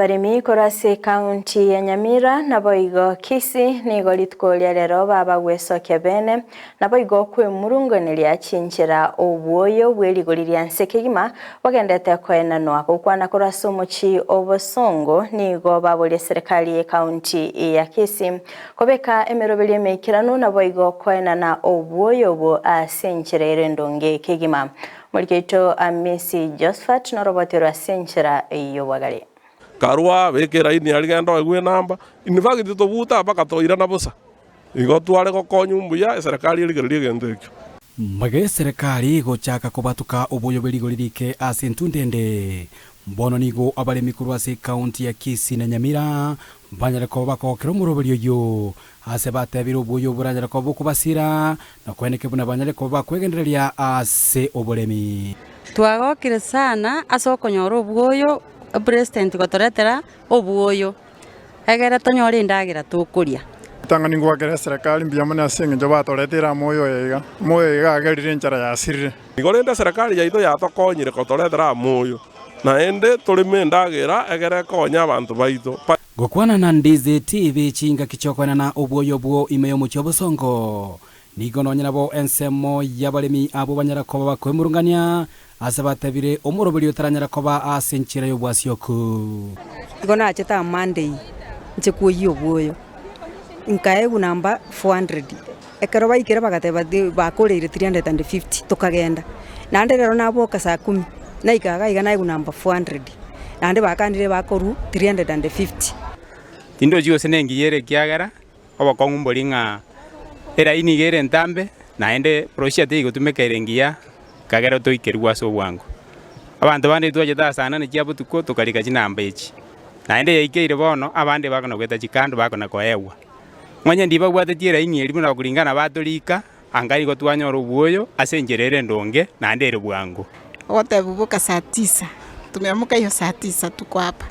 Barimi korase kaunti ya Nyamira na boigo Kisii nigo litkolia lero baba gwesokia bene na boigo kwe murunganiria chinchira obwoyo bweligoliria nsekegima wagendete koenanwa kukwana korase omochi obosongo nigo babolia serikali ya kaunti ya Kisii kobeka emerobelia meikirano na boigo koenana obwoyo bo asenchira erendonge kegima Mulikeito Amisi Josephat norobotero asenchira iyo wagale Karua wekera ini aligendo egwe namba inifagiti tobuta baka toira na busa igo twale ko konyumbuya serikali iligererie gendekyo mage serikali gochaka kobatuka oboyo beligolirike asintundende mbono nigo abale mikuru ase kaunti ya Kisii na Nyamira banyare ko bakokero muroberio yo ase batebiro oboyo buranyare ko bukubasira na kweneke buna banyare ko bakwegendereria ase oboremi twagokire sana asokonyoro oboyo President gotoretera obuoyo egere tonyore ndagira tukuria tangani ngwakere serikali mbiyamana asenge njo batoretera moyo ega agerire nchara ya sirire igorenda serikali yaito yatokonyire gotoretera moyo na ende tulime ndagira egere konya abantu baito gokwana na Ndizi TV chinga kichokwana na obuoyo bwo imeyo mucho bosongo nigono nyinabo ensemo yabalemi abo banyara ko bakwemurungania asabatabire omurobiri utaranyara ko ba asenchira yo bwasyoku igona acheta Monday nche kuyo buoyo inkae namba 400 ekero baikira bagateba bakorere 350 tukagenda nande rero naboka saa 10 na ikaga igana namba 400 nande bakandire bakoru 350 tindo jiyo senengi yere kiagara abakongumbolinga era inigere ntambe naende project igutumekerengia kagero toikerwa so wangu abantu bande twajeta sana ne kiabu tuko tukalika kinamba echi naende yaikeire bono abande bakona gweta chikando bakona koewa mwanya ndiba gwatetiera ingeri buna kulingana batolika angali go twanyoro buoyo asenjerere ndonge naende ere bwangu otabubuka saa 9 tumeamuka hiyo saa 9 tuko hapa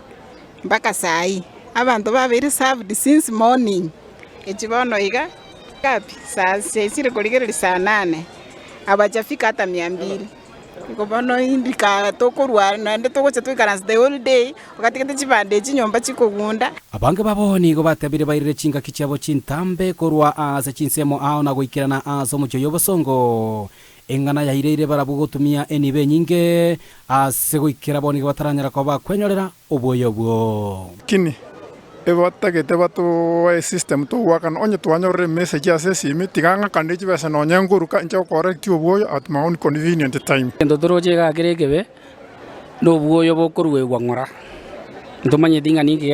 mpaka saa hii abantu babiri served since morning echibono iga kapi saa 6 kuligere saa 8 abajafika hata 200 ikobono indika tokorwa nande togocha twikaranse the whole day wakati kete chibande chinyomba chikogunda abange baboni go batebire bairire chinga kichabo chintambe korwa ase chinsemo ao na goikirana aso mucho yobosongo engana yahireire barabu gutumia enibe nyinge ase goikira boni bataranyara ko bakwenyorera oboyo bwo kini ebatagete batu system to wakan onye twanyorre message ase simi tiganga kandechi besa no nyanguruka ncho correct oboyo at my own convenient time ndo toroje ga geregebe no boyo bokorwe gwangora ndomanye dinga ningi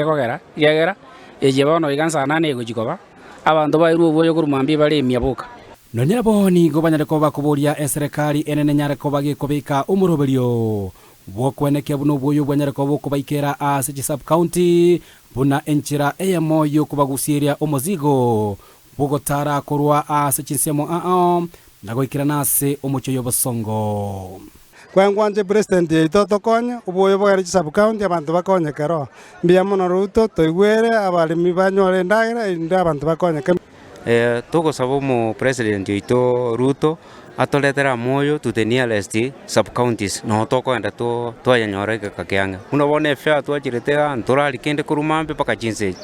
gegera eje bono igansa nane gujikoba abantu bairu oboyo kurumambi bale miaboka nonyera boni go banyare ko bakuboria serikali enene nyare ko bagikobeka umuroberio bwokweneke buno boyo bwanyare ko bokubaikera ase sub county buna enchira eyamoyo kubagusiria omozigo bugotara korwa ase chinsemo nagoikira nase omucho yobosongo kwangwanje president itotokonya uboyo bwari sub county abantu bakonye kero mbiamono Ruto toigwere abalimi banyore ndagira inda abantu bakonye togosaba mu president ito Ruto atoletera moyo to the nearest sub counties no tokoenda twayanyoreka kakianga uno bone fea twachiretega ntorali kende kurumambe paka chinse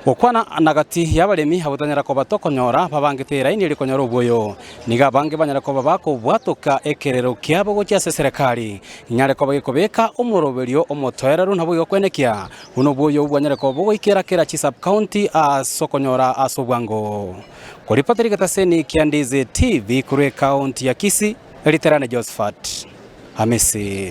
okwana nagati yabalemi habutanyara ko batokonyora babangitera ini likonyora oboyo niga bange banyara ko babako bwatoka ekerero kiabo gocha serikali nyare ko bagikobeka omoroberio omotoeraru nabo yokwenekia uno boyo bwanyara ko bogoikera kera chi sub county asokonyora asobwango Kuripatiri kataseni Ndizi TV kure kaunti ya Kisii, Literane Josephat Amisi.